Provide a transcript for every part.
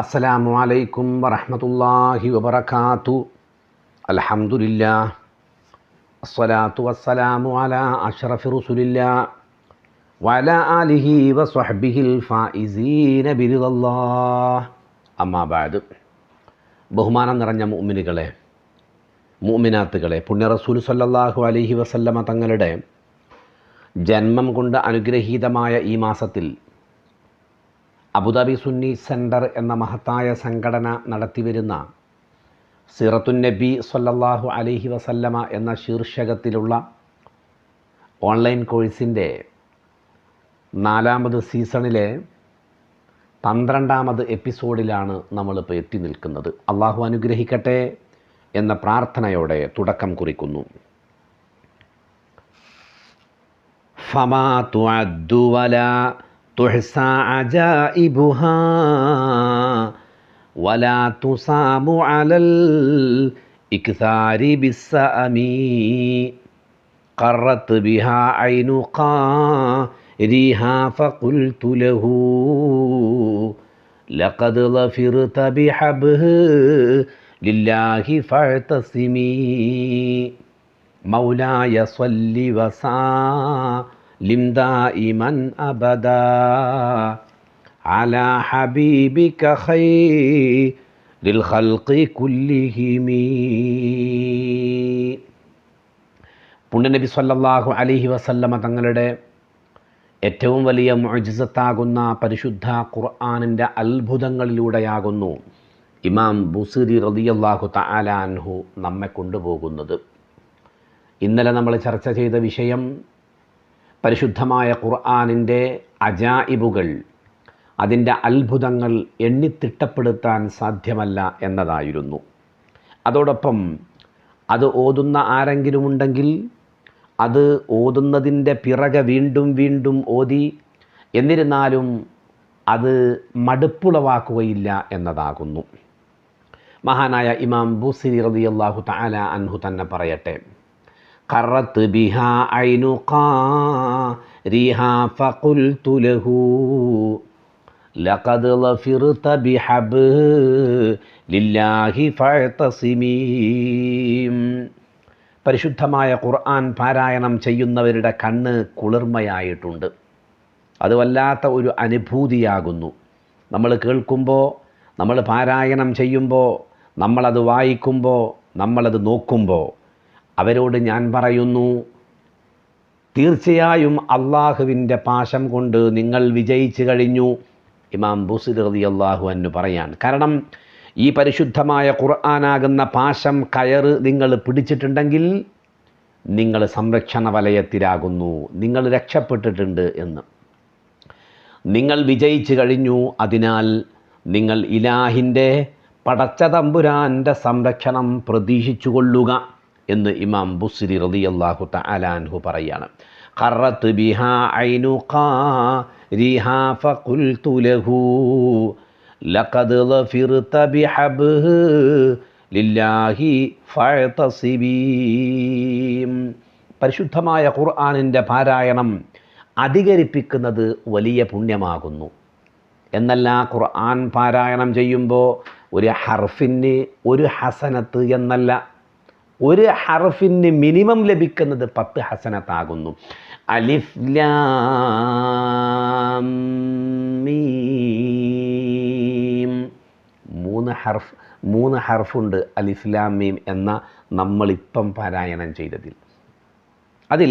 അസ്സലാമു അലൈക്കും വറഹ്മത്തുള്ളാഹി വബറകാതുഹു. അൽഹംദുലില്ലാഹ് അസ്സലാത്തു വസ്സലാമു അലാ അഷ്റഫി റസൂലില്ലാഹ് വഅലാ ആലിഹി വസ്വഹ്ബിഹിൽ ഫായിസീന ബിറിദല്ലാഹ്. അമ്മാ ബഅദ്. ബഹുമാനം നിറഞ്ഞ മുഅ്മിനുകളെ, മുഅ്മിനാത്തുകളെ, പുണ്യ റസൂൽ സ്വല്ലല്ലാഹു അലൈഹി വസല്ലമ തങ്ങളുടെ ജന്മം കൊണ്ട് അനുഗ്രഹീതമായ ഈ മാസത്തിൽ അബുദാബി സുന്നി സെൻറ്റർ എന്ന മഹത്തായ സംഘടന നടത്തിവരുന്ന സിറത്തുൻ നബി സ്വല്ലല്ലാഹു അലൈഹി വസല്ലമ എന്ന ശീർഷകത്തിലുള്ള ഓൺലൈൻ കോഴ്സിൻ്റെ 4ാമത് സീസണിലെ 12ാമത് എപ്പിസോഡിലാണ് നമ്മളിപ്പോൾ എത്തി നിൽക്കുന്നത്. അള്ളാഹു അനുഗ്രഹിക്കട്ടെ എന്ന പ്രാർത്ഥനയോടെ തുടക്കം കുറിക്കുന്നു. ഫമാ തുഅദ്ദു വലാ തുഹ്സാ അജായിബുഹാ വലാ തുസാമു അലൽ ഇക്സാരി ബിസ്സഅമി ഖറത് ബിഹാ ഐനു ഖാരിഹാ ഫഖുൽതു ലഹു ലഖദ് ളഫിർത ബിഹബ്ഹി ലില്ലാഹി ഫഅ്തസിമി മൗലായ സ്വല്ലി വസല്ലിം ദായിമൻ അബദാ അലാ ഹബീബിക ഖൈറിൽ ഖൽഖി കുല്ലിഹിം. പുണ്യനബി സ്വല്ലല്ലാഹു അലൈഹി വസല്ലമ തങ്ങളുടെ ഏറ്റവും വലിയ മുഅ്ജിസത്താകുന്ന പരിശുദ്ധ ഖുർആനിൻ്റെ അത്ഭുതങ്ങളിലൂടെയാകുന്നു ഇമാം ബുസീരി റളിയല്ലാഹു തആല അൻഹു നമ്മെ കൊണ്ടുപോകുന്നത്. ഇന്നലെ നമ്മൾ ചർച്ച ചെയ്ത വിഷയം പരിശുദ്ധമായ ഖുർആനിൻ്റെ അജായിബുകൾ, അതിൻ്റെ അത്ഭുതങ്ങൾ എണ്ണിത്തിട്ടപ്പെടുത്താൻ സാധ്യമല്ല എന്നതായിരുന്നു. അതോടൊപ്പം അത് ഓതുന്ന ആരെങ്കിലും ഉണ്ടെങ്കിൽ അത് ഓതുന്നതിൻ്റെ പിറകെ വീണ്ടും വീണ്ടും ഓതി, എന്നിരുന്നാലും അത് മടുപ്പുളവാക്കുകയില്ല എന്നതാകുന്നു. മഹാനായ ഇമാം ബുസീരി റളിയല്ലാഹു തആല അൻഹു തന്നെ പറയട്ടെ, ഖറത് ബിഹാ ഐനു ഖാരിഹാ ഫഖുൽതു ലഹു ലഖദ് ളഫിർത ബിഹബ്ലില്ലാഹി ഫഅ്തസിമി. പരിശുദ്ധമായ ഖുർആൻ പാരായണം ചെയ്യുന്നവരുടെ കണ്ണ് കുളിർമയായിട്ടുണ്ട്. അത് വല്ലാത്ത ഒരു അനുഭൂതിയാകുന്നു. നമ്മൾ കേൾക്കുമ്പോൾ, നമ്മൾ പാരായണം ചെയ്യുമ്പോൾ, നമ്മളത് വായിക്കുമ്പോൾ, നമ്മളത് നോക്കുമ്പോൾ അവരോട് ഞാൻ പറയുന്നു, തീർച്ചയായും അള്ളാഹുവിൻ്റെ പാശം കൊണ്ട് നിങ്ങൾ വിജയിച്ചു കഴിഞ്ഞു. ഇമാം ബുസീരി റളിയല്ലാഹു അൻഹു പറയാണ്. കാരണം ഈ പരിശുദ്ധമായ ഖുർആനാകുന്ന പാശം, കയറ് നിങ്ങൾ പിടിച്ചിട്ടുണ്ടെങ്കിൽ നിങ്ങൾ സംരക്ഷണ വലയത്തിലാകുന്നു, നിങ്ങൾ രക്ഷപ്പെട്ടിട്ടുണ്ട് എന്ന്. നിങ്ങൾ വിജയിച്ചു കഴിഞ്ഞു. അതിനാൽ നിങ്ങൾ ഇലാഹിൻ്റെ പടച്ച തമ്പുരാൻ്റെ സംരക്ഷണം പ്രതീക്ഷിച്ചു കൊള്ളുക എന്ന് ഇമാം ബുസീരി റളിയല്ലാഹു തആല അൻഹു പറയാണ്. ഖറത് ബിഹാ ഐനു ഖാരിഹാ ഫഖുൽതു ലഹു ലഖദ് ളഫിർത ബിഹബ്ലില്ലാഹി ഫഅ്തസിമി. പരിശുദ്ധമായ ഖുർആനിൻ്റെ പാരായണം അധികരിപ്പിക്കുന്നത് വലിയ പുണ്യമാകുന്നു. എന്നല്ല, ഖുർആൻ പാരായണം ചെയ്യുമ്പോൾ ഒരു ഹർഫിന് ഒരു ഹസനത്ത് എന്നല്ല, ഒരു ഹർഫിന് മിനിമം ലഭിക്കുന്നത് 10 ഹസനത്താകുന്നു. അലിഫ് ലാം മീം, 3 ഹർഫുണ്ട് അലിഫ് ലാം മീം എന്ന നമ്മളിപ്പം പാരായണം ചെയ്തതിൽ. അതിൽ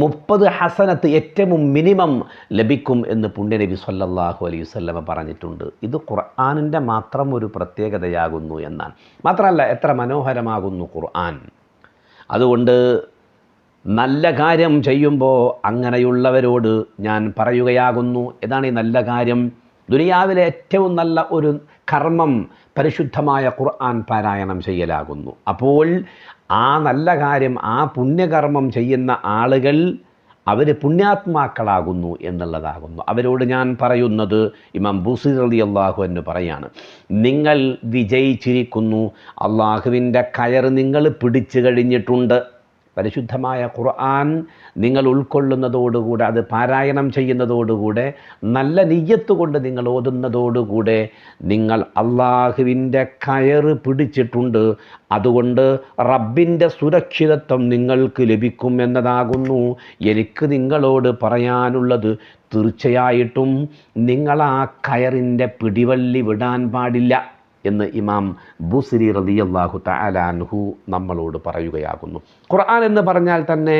30 ഹസനത്ത് ഏറ്റവും മിനിമം ലഭിക്കും എന്ന് പുണ്യനബി സ്വല്ലല്ലാഹു അലൈഹി വസല്ലമ പറഞ്ഞിട്ടുണ്ട്. ഇത് ഖുർആനിൻ്റെ മാത്രം ഒരു പ്രത്യേകതയാകുന്നു എന്നാണ്. മാത്രമല്ല, എത്ര മനോഹരമാകുന്നു ഖുർആൻ. അതുകൊണ്ട് നല്ല കാര്യം ചെയ്യുമ്പോൾ അങ്ങനെയുള്ളവരോട് ഞാൻ പറയുകയാകുന്നു, ഏതാണ് ഈ നല്ല കാര്യം? ദുനിയാവിലെ ഏറ്റവും നല്ല ഒരു കർമ്മം പരിശുദ്ധമായ ഖുർആൻ പാരായണം ചെയ്യലാകുന്നു. അപ്പോൾ ആ നല്ല കാര്യം, ആ പുണ്യകർമ്മം ചെയ്യുന്ന ആളുകൾ അവർ പുണ്യാത്മാക്കളാകുന്നു എന്നുള്ളതാകുന്നു. അവരോട് ഞാൻ പറയുന്നത്, ഇമാം ബുസീരി റളിയല്ലാഹു അൻഹു പറയാണ്, നിങ്ങൾ വിജയിച്ചിരിക്കുന്നു. അള്ളാഹുവിൻ്റെ കയർ നിങ്ങൾ പിടിച്ചു കഴിഞ്ഞിട്ടുണ്ട്. പരിശുദ്ധമായ ഖുർആൻ നിങ്ങൾ ഉൾക്കൊള്ളുന്നതോടുകൂടെ, അത് പാരായണം ചെയ്യുന്നതോടുകൂടെ, നല്ല നിയ്യത്ത് കൊണ്ട് നിങ്ങൾ ഓതുന്നതോടുകൂടെ നിങ്ങൾ അള്ളാഹുവിൻ്റെ കയറ് പിടിച്ചിട്ടുണ്ട്. അതുകൊണ്ട് റബ്ബിൻ്റെ സുരക്ഷിതത്വം നിങ്ങൾക്ക് ലഭിക്കും എന്നതാകുന്നു എനിക്ക് നിങ്ങളോട് പറയാനുള്ളത്. തീർച്ചയായിട്ടും നിങ്ങൾ ആ കയറിൻ്റെ പിടിവള്ളി വിടാൻ പാടില്ല എന്ന് ഇമാം ബുസ്രി റളിയല്ലാഹു തആല അൻഹു നമ്മളോട് പറയുകയാകുന്നു. ഖുർആൻ എന്ന് പറഞ്ഞാൽ തന്നെ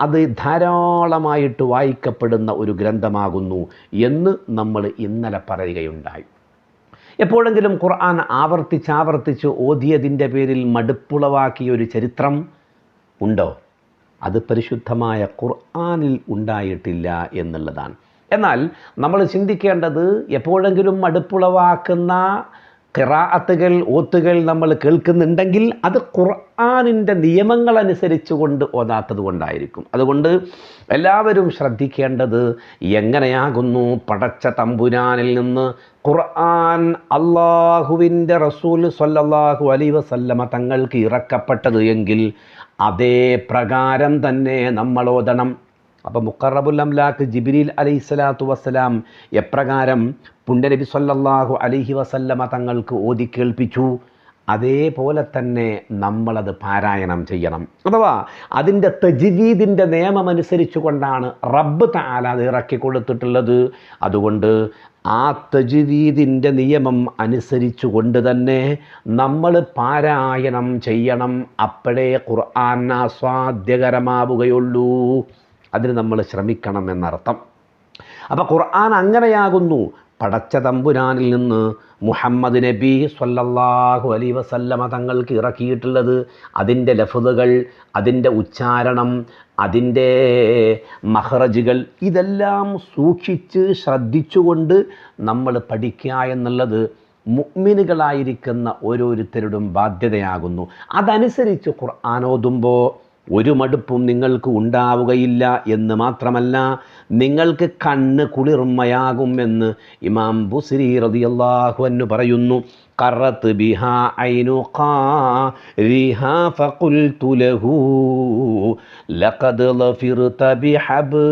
അത് ധാരാളമായിട്ട് വായിക്കപ്പെടുന്ന ഒരു ഗ്രന്ഥമാകുന്നു എന്ന് നമ്മൾ ഇന്നലെ പറയുകയുണ്ടായി. എപ്പോഴെങ്കിലും ഖുർആൻ ആവർത്തിച്ചാവർത്തിച്ച് ഓതിയതിൻ്റെ പേരിൽ മടുപ്പുളവാക്കിയ ഒരു ചരിത്രം ഉണ്ടോ? അത് പരിശുദ്ധമായ ഖുർആനിൽ ഉണ്ടായിട്ടില്ല എന്നുള്ളതാണ്. എന്നാൽ നമ്മൾ ചിന്തിക്കേണ്ടത്, എപ്പോഴെങ്കിലും മടുപ്പുളവാക്കുന്ന ഖിറാഅത്തുകൾ, ഓത്തുകൾ നമ്മൾ കേൾക്കുന്നുണ്ടെങ്കിൽ അത് ഖുർആനിൻ്റെ നിയമങ്ങളനുസരിച്ച് കൊണ്ട് ഓതാത്തത് കൊണ്ടായിരിക്കും. അതുകൊണ്ട് എല്ലാവരും ശ്രദ്ധിക്കേണ്ടത്, എങ്ങനെയാകുന്നു പടച്ച തമ്പുരാനിൽ നിന്ന് ഖുർആൻ അള്ളാഹുവിൻ്റെ റസൂൽ സ്വല്ലല്ലാഹു അലൈഹി വസല്ലമ തങ്ങൾക്ക് ഇറക്കപ്പെട്ടത് എങ്കിൽ അതേ പ്രകാരം തന്നെ നമ്മൾ ഓതണം. അപ്പോൾ മുഖറബുൽ അംലാക്ക് ജിബ്രീൽ അലൈഹിസ്സലാത്തു വസ്സലാം എപ്രകാരം പുണ്യനബി സ്വല്ലല്ലാഹു അലൈഹി വസല്ലമ തങ്ങൾക്ക് ഓതി കേൾപ്പിച്ചു, അതേപോലെ തന്നെ നമ്മളത് പാരായണം ചെയ്യണം. അഥവാ അതിൻ്റെ തജ്വീദിൻ്റെ നിയമമനുസരിച്ച് കൊണ്ടാണ് റബ്ബ് തആല അത് ഇറക്കി കൊടുത്തിട്ടുള്ളത്. അതുകൊണ്ട് ആ തജ്വീദിൻ്റെ നിയമം അനുസരിച്ച് കൊണ്ട് തന്നെ നമ്മൾ പാരായണം ചെയ്യണം. അപ്പോഴേ ഖുർആൻ ആസ്വാദ്യകരമാവുകയുള്ളൂ. അതിന് നമ്മൾ ശ്രമിക്കണം എന്നർത്ഥം. അപ്പോൾ ഖുർആൻ അങ്ങനെയാകുന്നു പടച്ച തമ്പുരാനിൽ നിന്ന് മുഹമ്മദ് നബി സ്വല്ലല്ലാഹു അലൈഹി വസല്ലമ തങ്ങൾക്ക് ഇറക്കിയിട്ടുള്ളത്. അതിൻ്റെ ലഫ്ളുകൾ, അതിൻ്റെ ഉച്ചാരണം, അതിൻ്റെ മഖ്റജുകൾ ഇതെല്ലാം സൂക്ഷിച്ച് ശ്രദ്ധിച്ചുകൊണ്ട് നമ്മൾ പഠിക്കുക എന്നുള്ളത് മുഅ്മിനുകളായിരിക്കുന്ന ഓരോരുത്തരുടെയും ബാധ്യതയാകുന്നു. അതനുസരിച്ച് ഖുർആൻ ഓതുമ്പോൾ ഒരു മടുപ്പും നിങ്ങൾക്ക് ഉണ്ടാവുകയില്ല എന്ന് മാത്രമല്ല, നിങ്ങൾക്ക് കണ്ണ് കുളിർമയാകുമെന്ന് ഇമാം ബുസ്രി റളിയല്ലാഹു അൻഹു പറയുന്നു. ഖറത് ബിഹാ ഐനു ഖാരിഹാ ഫഖുൽതു ലഹു ലഖദ് ലഫിർത ബിഹബ്ലില്ലാഹി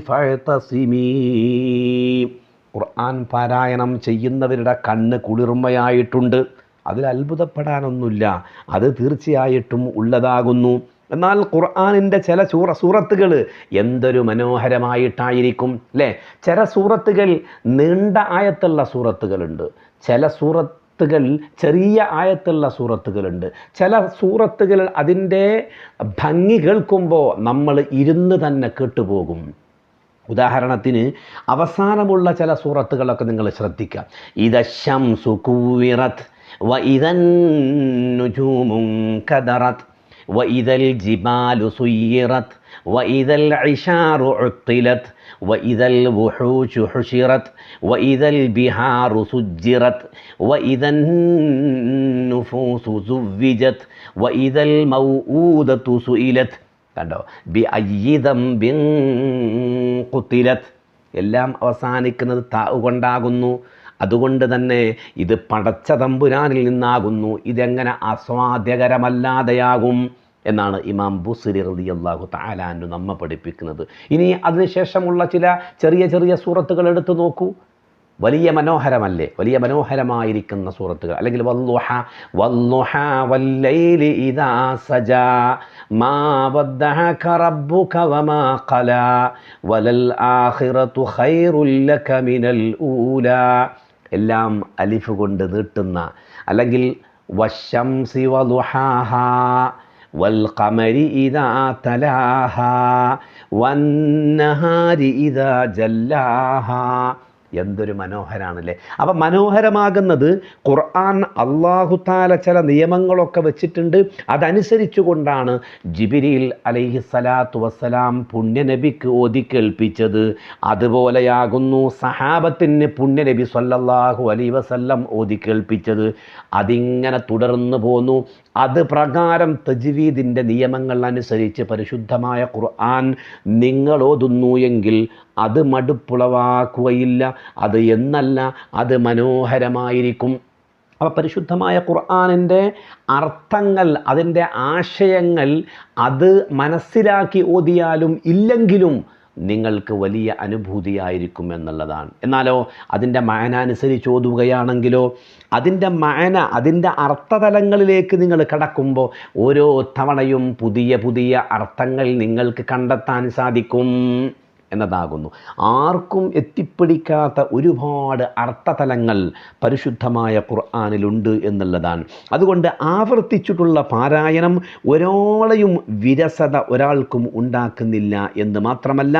ഫഅതസിമീ. ഖുർആൻ പാരായണം ചെയ്യുന്നവരുടെ കണ്ണ് കുളിർമയായിട്ടുണ്ട്. അതിൽ അത്ഭുതപ്പെടാനൊന്നുമില്ല, അത് തീർച്ചയായിട്ടും ഉള്ളതാകുന്നു. എന്നാൽ ഖുർആനിൻ്റെ ചില സൂറത്തുകൾ എന്തൊരു മനോഹരമായിട്ടായിരിക്കും അല്ലേ? ചില സൂറത്തുകൾ നീണ്ട ആയത്തുള്ള സൂറത്തുകളുണ്ട്, ചില സൂറത്തുകൾ ചെറിയ ആയത്തുള്ള സൂറത്തുകളുണ്ട്, ചില സൂറത്തുകൾ അതിൻ്റെ ഭംഗി കേൾക്കുമ്പോൾ നമ്മൾ ഇരുന്ന് തന്നെ കേട്ടുപോകും. ഉദാഹരണത്തിന് അവസാനമുള്ള ചില സൂറത്തുകളൊക്കെ നിങ്ങൾ ശ്രദ്ധിക്കുക. ഇദ ശംസു കുവിറത് وإذا النجوم انكدرت وإذا الجبال سيرت وإذا العشار عطلت وإذا الوحوش حشرت وإذا البحار سجرت وإذا النفوس زوجت وإذا الموءودة سئلت. കണ്ടോ? ബിഅയ്യി ദംബിൻ ഖുതിലത്. എല്ലാം അവസാനിക്കുന്നത് താ കൊണ്ടാകുന്നു. അതുകൊണ്ട് തന്നെ ഇത് പടച്ച തമ്പുരാനിൽ നിന്നാകുന്നു. ഇതെങ്ങനെ ആസ്വാദ്യകരമല്ലാതെയാകും എന്നാണ് ഇമാം ബുസ്രി റളിയല്ലാഹു തആല അൻഹു നമ്മെ പഠിപ്പിക്കുന്നത്. ഇനി അതിനുശേഷമുള്ള ചില ചെറിയ ചെറിയ സൂറത്തുകൾ എടുത്തു നോക്കൂ. വലിയ മനോഹരമല്ലേ? വലിയ മനോഹരമായിരിക്കുന്ന സൂറത്തുകൾ. അല്ലെങ്കിൽ വല്ലുഹ വല്ലൈലി ഇദാ സജാ മാ വദ്ദഅക റബ്ബുക വമാ ഖലാ വലൽ ആഖിറതു ഖൈറുൽ ലക മിനൽ ഊലാ. എല്ലാം അലിഫ് കൊണ്ട് നീട്ടുന്ന, അല്ലെങ്കിൽ വശംസി വദുഹാഹാ വൽ ഖമരി ഇദാ തലാഹാ വന്നഹാരി ഇദാ ജല്ലാഹാ. എന്തൊരു മനോഹരാണല്ലേ! അപ്പം മനോഹരമാകുന്നത് ഖുർആൻ അല്ലാഹു തആല ചില നിയമങ്ങളൊക്കെ വെച്ചിട്ടുണ്ട്. അതനുസരിച്ചു കൊണ്ടാണ് ജിബ്രീൽ അലൈഹിസ്സലാത്തു വസ്സലാം പുണ്യനബിക്ക് ഓതി കേൾപ്പിച്ചത്. അതുപോലെയാകുന്നു സഹാബത്തിന് പുണ്യനബി സ്വല്ലല്ലാഹു അലൈഹി വസല്ലം ഓതി കേൾപ്പിച്ചത്. അതിങ്ങനെ തുടർന്നു പോന്നു. അത് പ്രകാരം തജ്വീദിൻ്റെ നിയമങ്ങൾ അനുസരിച്ച് പരിശുദ്ധമായ ഖുർആൻ നിങ്ങൾ ഓതുന്നു എങ്കിൽ അത് മടുപ്പുളവാക്കുകയില്ല. അത് എന്നല്ല, അത് മനോഹരമായിരിക്കും. അപ്പോൾ പരിശുദ്ധമായ ഖുർആനിൻ്റെ അർത്ഥങ്ങൾ, അതിൻ്റെ ആശയങ്ങൾ അത് മനസ്സിലാക്കി ഓതിയാലും ഇല്ലെങ്കിലും നിങ്ങൾക്ക് വലിയ അനുഭൂതിയായിരിക്കും എന്നുള്ളതാണ്. എന്നാലോ അതിൻ്റെ മഅന അനുസരിച്ച് ഓതുകയാണെങ്കിലോ അതിൻ്റെ മഅന, അതിൻ്റെ അർത്ഥതലങ്ങളിലേക്ക് നിങ്ങൾ കടക്കുമ്പോൾ ഓരോ തവണയും പുതിയ പുതിയ അർത്ഥങ്ങൾ നിങ്ങൾക്ക് കണ്ടെത്താൻ സാധിക്കും എന്നതാകുന്നു. ആർക്കും എത്തിപ്പിടിക്കാത്ത ഒരുപാട് അർത്ഥതലങ്ങൾ പരിശുദ്ധമായ ഖുർആനിലുണ്ട് എന്നുള്ളതാണ്. അതുകൊണ്ട് ആവർത്തിച്ചിട്ടുള്ള പാരായണം ഒരാളെയും വിരസത ഒരാൾക്കും ഉണ്ടാക്കുന്നില്ല എന്ന് മാത്രമല്ല,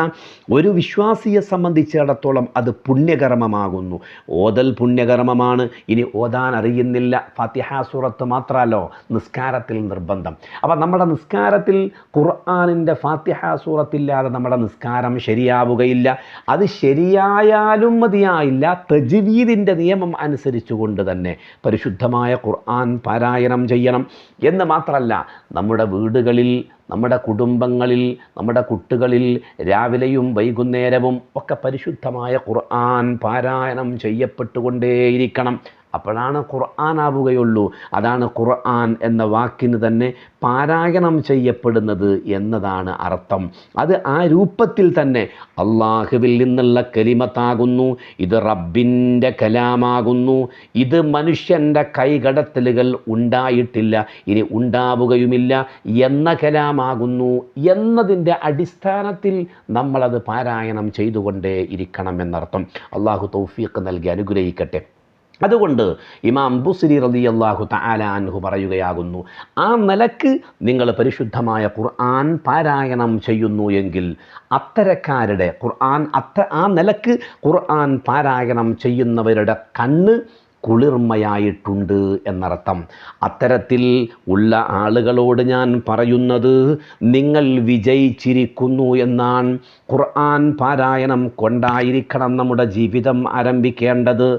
ഒരു വിശ്വാസിയെ സംബന്ധിച്ചിടത്തോളം അത് പുണ്യകർമ്മമാകുന്നു. ഓതൽ പുണ്യകർമ്മമാണ്. ഇനി ഓതാൻ അറിയുന്നില്ല, ഫാത്തിഹ സൂറത്ത് മാത്രമല്ലോ നിസ്കാരത്തിൽ നിർബന്ധം. അപ്പോൾ നമ്മുടെ നിസ്കാരത്തിൽ ഖുർആനിൻ്റെ ഫാത്തിഹ സൂറത്തില്ലാതെ നമ്മുടെ നിസ്കാരം ശരിയാവുകയില്ല. അത് ശരിയായാലും മതിയായില്ല. തജ്വീദിൻ്റെ നിയമം അനുസരിച്ചുകൊണ്ട് തന്നെ പരിശുദ്ധമായ ഖുർആൻ പാരായണം ചെയ്യണം എന്ന് മാത്രമല്ല, നമ്മുടെ വീടുകളിൽ, നമ്മുടെ കുടുംബങ്ങളിൽ, നമ്മുടെ കുട്ടികളിൽ രാവിലെയും വൈകുന്നേരവും ഒക്കെ പരിശുദ്ധമായ ഖുർആൻ പാരായണം ചെയ്യപ്പെട്ടുകൊണ്ടേയിരിക്കണം. അപ്പോഴാണ് ഖുർആനാവുകയുള്ളൂ. അതാണ് ഖുർആൻ എന്ന വാക്കിന് തന്നെ പാരായണം ചെയ്യപ്പെടുന്നത് എന്നതാണ് അർത്ഥം. അത് ആ രൂപത്തിൽ തന്നെ അള്ളാഹുവിൽ നിന്നുള്ള കലിമത്താകുന്നു. ഇത് റബ്ബിൻ്റെ കലാമാകുന്നു. ഇത് മനുഷ്യൻ്റെ കൈകടത്തലുകൾ ഉണ്ടായിട്ടില്ല, ഇനി ഉണ്ടാവുകയുമില്ല എന്ന കലാമാകുന്നു എന്നതിൻ്റെ അടിസ്ഥാനത്തിൽ നമ്മളത് പാരായണം ചെയ്തുകൊണ്ടേ ഇരിക്കണം എന്നർത്ഥം. അള്ളാഹു തൗഫീഖ് നൽകി അനുഗ്രഹിക്കട്ടെ. അതുകൊണ്ട് ഇമാം ബുസ്രി റളിയല്ലാഹു തആല അൻഹു പറയുകയാകുന്നു, ആ നിലക്ക് നിങ്ങൾ പരിശുദ്ധമായ ഖുർആൻ പാരായണം ചെയ്യുന്നു എങ്കിൽ അത്തരക്കാരുടെ ആ നിലക്ക് ഖുർആൻ പാരായണം ചെയ്യുന്നവരുടെ കണ്ണ് കുളിർമയായിട്ടുണ്ട് എന്നർത്ഥം. അത്തരത്തിൽ ഉള്ള ആളുകളോട് ഞാൻ പറയുന്നത്, നിങ്ങൾ വിജയിച്ചിരിക്കുന്നു എന്നാണ്. ഖുർആൻ പാരായണം കൊണ്ടായിരിക്കണം നമ്മുടെ ജീവിതം ആരംഭിക്കേണ്ടത്.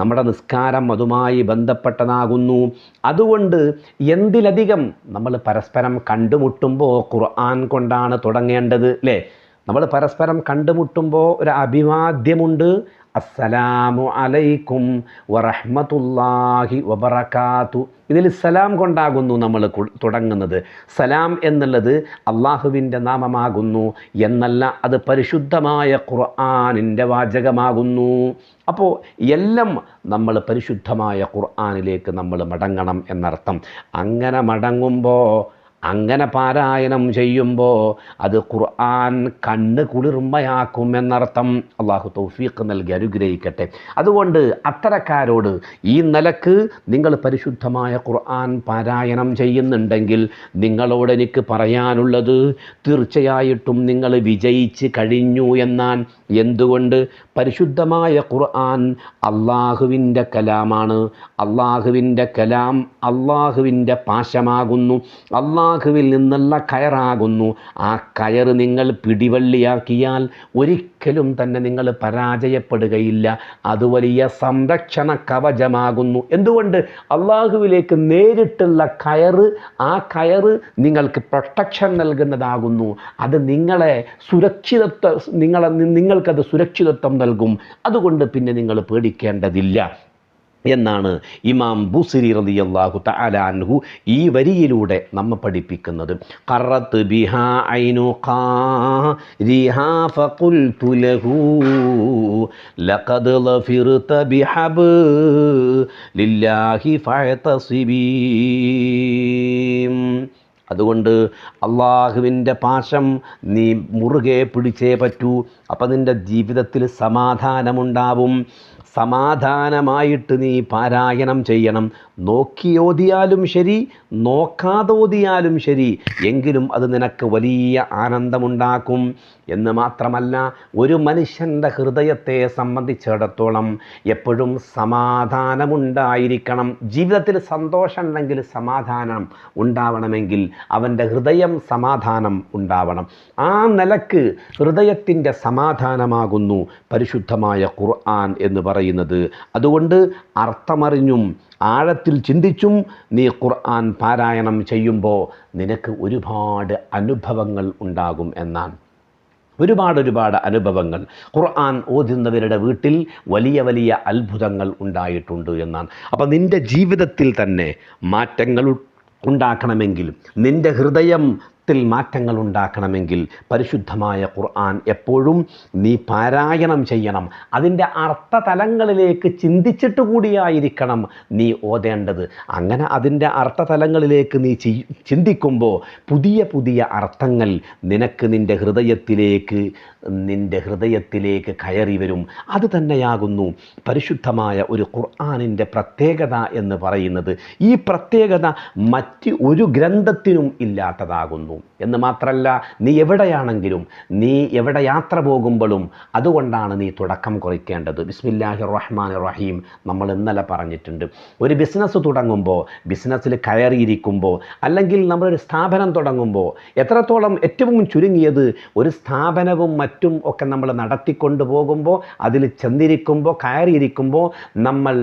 നമ്മുടെ നിസ്കാരം അതുമായി ബന്ധപ്പെട്ടതാകുന്നു. അതുകൊണ്ട് എന്തിലധികം നമ്മൾ പരസ്പരം കണ്ടുമുട്ടുമ്പോൾ ഖുർആൻ കൊണ്ടാണ് തുടങ്ങേണ്ടത്, അല്ലേ? നമ്മൾ പരസ്പരം കണ്ടുമുട്ടുമ്പോൾ ഒരു അഭിവാദ്യമുണ്ട്, അസ്സലാമു അലൈക്കും വറഹ്മത്തുള്ളാഹി വബറകാതു. ഇതിൽ സലാം കൊണ്ടാകുന്നു നമ്മൾ തുടങ്ങുന്നത്. സലാം എന്നുള്ളത് അള്ളാഹുവിൻ്റെ നാമമാകുന്നു എന്നല്ല, അത് പരിശുദ്ധമായ ഖുർആനിൻ്റെ വാചകമാകുന്നു. അപ്പോൾ എല്ലാം നമ്മൾ പരിശുദ്ധമായ ഖുർആനിലേക്ക് നമ്മൾ മടങ്ങണം എന്നർത്ഥം. അങ്ങനെ മടങ്ങുമ്പോൾ, അങ്ങനെ പാരായണം ചെയ്യുമ്പോൾ അത് ഖുർആൻ കണ്ണ് കുളിർമയാക്കും എന്നർത്ഥം. അള്ളാഹു തൗഫീഖ് നൽകി അനുഗ്രഹിക്കട്ടെ. അതുകൊണ്ട് അത്തരക്കാരോട് ഈ നിലക്ക് നിങ്ങൾ പരിശുദ്ധമായ ഖുർആൻ പാരായണം ചെയ്യുന്നുണ്ടെങ്കിൽ നിങ്ങളോട് എനിക്ക് പറയാനുള്ളത്, തീർച്ചയായിട്ടും നിങ്ങൾ വിജയിച്ച് കഴിഞ്ഞു എന്നാണ്. എന്തുകൊണ്ട്? പരിശുദ്ധമായ ഖുർആൻ അള്ളാഹുവിൻ്റെ കലാമാണ്. അള്ളാഹുവിൻ്റെ കലാം അള്ളാഹുവിൻ്റെ പാശമാകുന്നു, അള്ളാഹുവിൽ നിന്നുള്ള കയറാകുന്നു. ആ കയറ് നിങ്ങൾ പിടിവള്ളിയാക്കിയാൽ ഒരിക്കലും തന്നെ നിങ്ങൾ പരാജയപ്പെടുകയില്ല. അത് വലിയ സംരക്ഷണ കവചമാകുന്നു. എന്തുകൊണ്ട്? അള്ളാഹുവിലേക്ക് നേരിട്ടുള്ള കയറ്, ആ കയറ് നിങ്ങൾക്ക് പ്രൊട്ടക്ഷൻ നൽകുന്നതാകുന്നു. അത് നിങ്ങളെ നിങ്ങൾക്കത് സുരക്ഷിതത്വം നൽകും. അതുകൊണ്ട് പിന്നെ നിങ്ങൾ പേടിക്കേണ്ടതില്ല എന്നാണ് ഇമാം ബുസ്രി റളിയല്ലാഹു തആല അൻഹു ഈ വരിയിലൂടെ നമ്മെ പഠിപ്പിക്കുന്നത്. ഖറത്ത് ബിഹാ ഐനു ഖാരിഹാ ഫഖുൽതു ലഹു ലഖദ് ലഫിർത ബിഹബ്ലില്ലാഹി ഫഅതസിബീ. അതുകൊണ്ട് അള്ളാഹുവിൻ്റെ പാശം നീ മുറുകെ പിടിച്ചേ പറ്റൂ. അപ്പം നിൻ്റെ ജീവിതത്തിൽ സമാധാനമുണ്ടാവും. സമാധാനമായിട്ട് നീ പാരായണം ചെയ്യണം. നോക്കിയോതിയാലും ശരി, നോക്കാതോതിയാലും ശരി, എങ്കിലും അത് നിനക്ക് വലിയ ആനന്ദമുണ്ടാക്കും. എന്ന് മാത്രമല്ല, ഒരു മനുഷ്യൻ്റെ ഹൃദയത്തെ സംബന്ധിച്ചിടത്തോളം എപ്പോഴും സമാധാനമുണ്ടായിരിക്കണം. ജീവിതത്തിൽ സന്തോഷം ഉണ്ടെങ്കിൽ സമാധാനം ഉണ്ടാവണമെങ്കിൽ അവൻ്റെ ഹൃദയം സമാധാനം ഉണ്ടാവണം. ആ നിലക്ക് ഹൃദയത്തിൻ്റെ സമാധാനമാകുന്നു പരിശുദ്ധമായ ഖുർആൻ എന്ന് പറയുന്നത്. അതുകൊണ്ട് അർത്ഥമറിഞ്ഞും ആഴത്തിൽ ചിന്തിച്ചും നീ ഖുർആൻ പാരായണം ചെയ്യുമ്പോൾ നിനക്ക് ഒരുപാട് അനുഭവങ്ങൾ ഉണ്ടാകും എന്നാണ്. ഒരുപാട് അനുഭവങ്ങൾ ഖുർആൻ ഓതുന്നവരുടെ വീട്ടിൽ വലിയ വലിയ അത്ഭുതങ്ങൾ ഉണ്ടായിട്ടുണ്ട് എന്നാണ്. അപ്പം നിൻ്റെ ജീവിതത്തിൽ തന്നെ മാറ്റങ്ങൾ ഉണ്ടാക്കണമെങ്കിൽ, നിൻ്റെ ഹൃദയത്തിൽ മാറ്റങ്ങൾ ഉണ്ടാക്കണമെങ്കിൽ പരിശുദ്ധമായ ഖുർആൻ എപ്പോഴും നീ പാരായണം ചെയ്യണം. അതിൻ്റെ അർത്ഥതലങ്ങളിലേക്ക് ചിന്തിച്ചിട്ട് കൂടിയായിരിക്കണം നീ ഓതേണ്ടത്. അങ്ങനെ അതിൻ്റെ അർത്ഥതലങ്ങളിലേക്ക് നീ ചിന്തിക്കുമ്പോൾ പുതിയ അർത്ഥങ്ങൾ നിനക്ക് നിൻ്റെ ഹൃദയത്തിലേക്ക് കയറി വരും. അത് തന്നെയാകുന്നു പരിശുദ്ധമായ ഒരു ഖുർആനിൻ്റെ പ്രത്യേകത എന്ന് പറയുന്നത്. ഈ പ്രത്യേകത മറ്റ് ഒരു ഗ്രന്ഥത്തിനും ഇല്ലാത്തതാകുന്നു എന്ന് മാത്രമല്ല, നീ എവിടെയാണെങ്കിലും, നീ എവിടെ യാത്ര പോകുമ്പോഴും അതുകൊണ്ടാണ് നീ തുടക്കം കുറിക്കേണ്ടത്. ബിസ്മില്ലാഹിർ റഹ്മാനിർ റഹീം നമ്മൾ ഇന്നലെ പറഞ്ഞിട്ടുണ്ട്. ഒരു ബിസിനസ് തുടങ്ങുമ്പോൾ, ബിസിനസ്സിൽ കയറിയിരിക്കുമ്പോൾ, അല്ലെങ്കിൽ നമ്മളൊരു സ്ഥാപനം തുടങ്ങുമ്പോൾ, എത്രത്തോളം ഏറ്റവും ചുരുങ്ങിയത് ഒരു സ്ഥാപനവും മറ്റും ഒക്കെ നമ്മൾ നടത്തിക്കൊണ്ട് പോകുമ്പോൾ, അതിൽ ചെന്നിരിക്കുമ്പോൾ, കയറിയിരിക്കുമ്പോൾ നമ്മൾ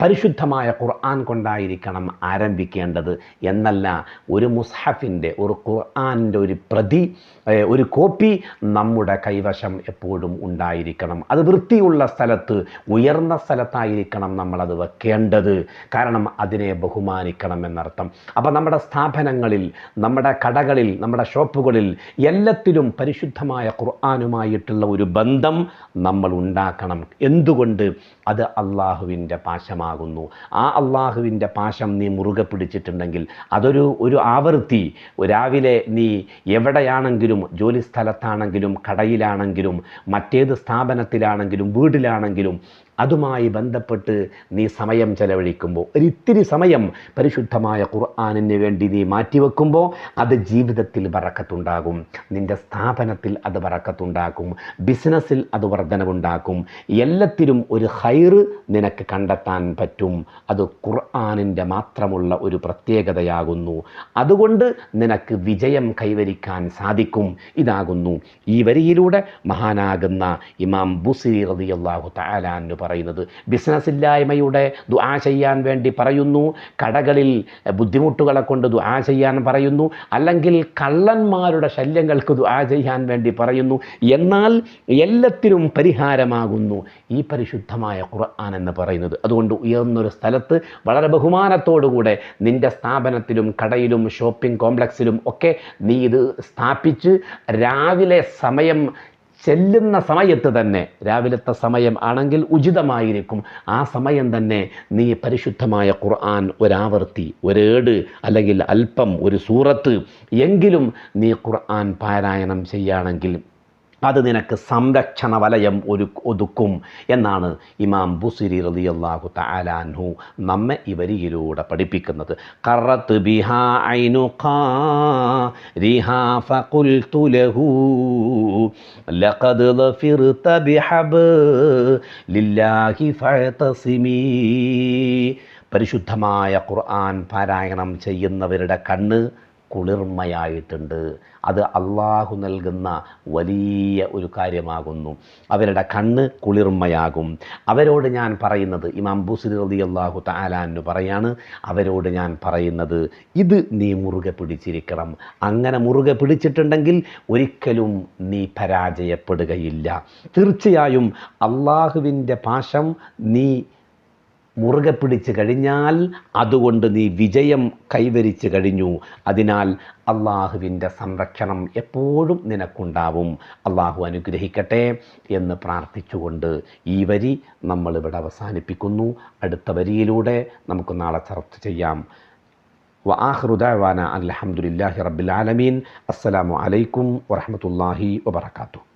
പരിശുദ്ധമായ ഖുർആൻ കൊണ്ടായിരിക്കണം ആരംഭിക്കേണ്ടത് എന്നല്ല. ഒരു മുസ്ഹഫിൻ്റെ, ഒരു ഖുർആനിൻ്റെ ഒരു പ്രതി, ഒരു കോപ്പി നമ്മുടെ കൈവശം എപ്പോഴും ഉണ്ടായിരിക്കണം. അത് വൃത്തിയുള്ള സ്ഥലത്ത്, ഉയർന്ന സ്ഥലത്തായിരിക്കണം നമ്മളത് വെക്കേണ്ടത്. കാരണം അതിനെ ബഹുമാനിക്കണം എന്നർത്ഥം. അപ്പോൾ നമ്മുടെ സ്ഥാപനങ്ങളിൽ, നമ്മുടെ കടകളിൽ, നമ്മുടെ ഷോപ്പുകളിൽ എല്ലാത്തിലും പരിശുദ്ധമായ ഖുർആനുമായിട്ടുള്ള ഒരു ബന്ധം നമ്മൾ ഉണ്ടാക്കണം. എന്തുകൊണ്ട്? അത് അള്ളാഹുവിൻ്റെ പാശമാകുന്നു. ആ അള്ളാഹുവിൻ്റെ പാശം നീ മുറുകെ പിടിച്ചിട്ടുണ്ടെങ്കിൽ അതൊരു ആവൃത്തി. രാവിലെ നീ എവിടെയാണെങ്കിലും, ജോലി സ്ഥലത്താണെങ്കിലും, കടയിലാണെങ്കിലും, മറ്റേത് സ്ഥാപനത്തിലാണെങ്കിലും, വീട്ടിലാണെങ്കിലും, അതുമായി ബന്ധപ്പെട്ട് നീ സമയം ചെലവഴിക്കുമ്പോൾ, ഒരിത്തിരി സമയം പരിശുദ്ധമായ ഖുർആനിന് വേണ്ടി നീ മാറ്റിവെക്കുമ്പോൾ അത് ജീവിതത്തിൽ ബറക്കത്തുണ്ടാകും. നിൻ്റെ സ്ഥാപനത്തിൽ അത് ബറക്കത്തുണ്ടാക്കും, ബിസിനസ്സിൽ അത് വർധനവുണ്ടാക്കും. എല്ലാത്തിലും ഒരു ഖൈറ് നിനക്ക് കണ്ടെത്താൻ പറ്റും. അത് ഖുർആനിൻ്റെ മാത്രമുള്ള ഒരു പ്രത്യേകതയാകുന്നു. അതുകൊണ്ട് നിനക്ക് വിജയം കൈവരിക്കാൻ സാധിക്കും. ഇതാകുന്നു ഈ വരിയിലൂടെ മഹാനാകുന്ന ഇമാം ബുസ്രി റളിയല്ലാഹു തആല അൻഹു പറയുന്നത്. ബിസിനസ് ഇല്ലായ്മയുടെ ദുആ ചെയ്യാൻ വേണ്ടി പറയുന്നു, കടകളിൽ ബുദ്ധിമുട്ടുകളെ കൊണ്ട് ദുആ ചെയ്യാൻ പറയുന്നു, അല്ലെങ്കിൽ കള്ളന്മാരുടെ ശല്യങ്ങൾക്ക് ദുആ ചെയ്യാൻ വേണ്ടി പറയുന്നു. എന്നാൽ എല്ലാത്തിനും പരിഹാരമാകുന്നു ഈ പരിശുദ്ധമായ ഖുർആൻ എന്ന് പറയുന്നത്. അതുകൊണ്ട് ഉയർന്നൊരു സ്ഥലത്ത് വളരെ ബഹുമാനത്തോടുകൂടെ നിൻ്റെ സ്ഥാപനത്തിലും കടയിലും ഷോപ്പിംഗ് കോംപ്ലക്സിലും ഒക്കെ നീ ഇത് സ്ഥാപിച്ച് രാവിലെ സമയം ചെല്ലുന്ന സമയത്ത് തന്നെ, രാവിലത്തെ സമയം ആണെങ്കിൽ ഉചിതമായിരിക്കും, ആ സമയം തന്നെ നീ പരിശുദ്ധമായ ഖുർആൻ ഒരാവർത്തി, ഒരേട്, അല്ലെങ്കിൽ അല്പം, ഒരു സൂറത്ത് എങ്കിലും നീ ഖുർആൻ പാരായണം ചെയ്യുകയാണെങ്കിൽ അത് നിനക്ക് സംരക്ഷണ വലയം ഒതുക്കും എന്നാണ് ഇമാം ബുസ്രി റളിയല്ലാഹു തആല അൻഹു നമ്മെ ഈ വരിയിലൂടെ പഠിപ്പിക്കുന്നത്. ഖറത്ത് ബിഹാ ഐനു ഖാരിഹാ ഫഖുൽതു ലഹു ലഖദ് ളഫിർത ബിഹബ്ലില്ലാഹി ഫഅതസിമീ. പരിശുദ്ധമായ ഖുർആൻ പാരായണം ചെയ്യുന്നവരുടെ കണ്ണ് കുളിർമയായിട്ടുണ്ട്. അത് അള്ളാഹു നൽകുന്ന വലിയ ഒരു കാര്യമാകുന്നു. അവരുടെ കണ്ണ് കുളിർമയാകും. അവരോട് ഞാൻ പറയുന്നത്, ഇമാം ബുസ്രി റളിയല്ലാഹു തആല അൻഹു പറയാണ്, അവരോട് ഞാൻ പറയുന്നത് ഇത് നീ മുറുകെ പിടിച്ചിരിക്കണം. അങ്ങനെ മുറുകെ പിടിച്ചിട്ടുണ്ടെങ്കിൽ ഒരിക്കലും നീ പരാജയപ്പെടുകയില്ല. തീർച്ചയായും അള്ളാഹുവിൻ്റെ പാശം നീ മുറുകെ പിടിച്ച് കഴിഞ്ഞാൽ അതുകൊണ്ട് നീ വിജയം കൈവരിച്ച് കഴിഞ്ഞു. അതിനാൽ അള്ളാഹുവിൻ്റെ സംരക്ഷണം എപ്പോഴും നിനക്കുണ്ടാവും. അള്ളാഹു അനുഗ്രഹിക്കട്ടെ എന്ന് പ്രാർത്ഥിച്ചുകൊണ്ട് ഈ വരി നമ്മളിവിടെ അവസാനിപ്പിക്കുന്നു. അടുത്ത വരിയിലൂടെ നമുക്ക് നാളെ ചർച്ച ചെയ്യാം. വആഖിറു ദഅവാന അൽഹംദുലില്ലാഹി റബ്ബിൽ ആലമീൻ. അസ്സലാമു അലൈക്കും വറഹ്മത്തുള്ളാഹി വബറകാതുഹു.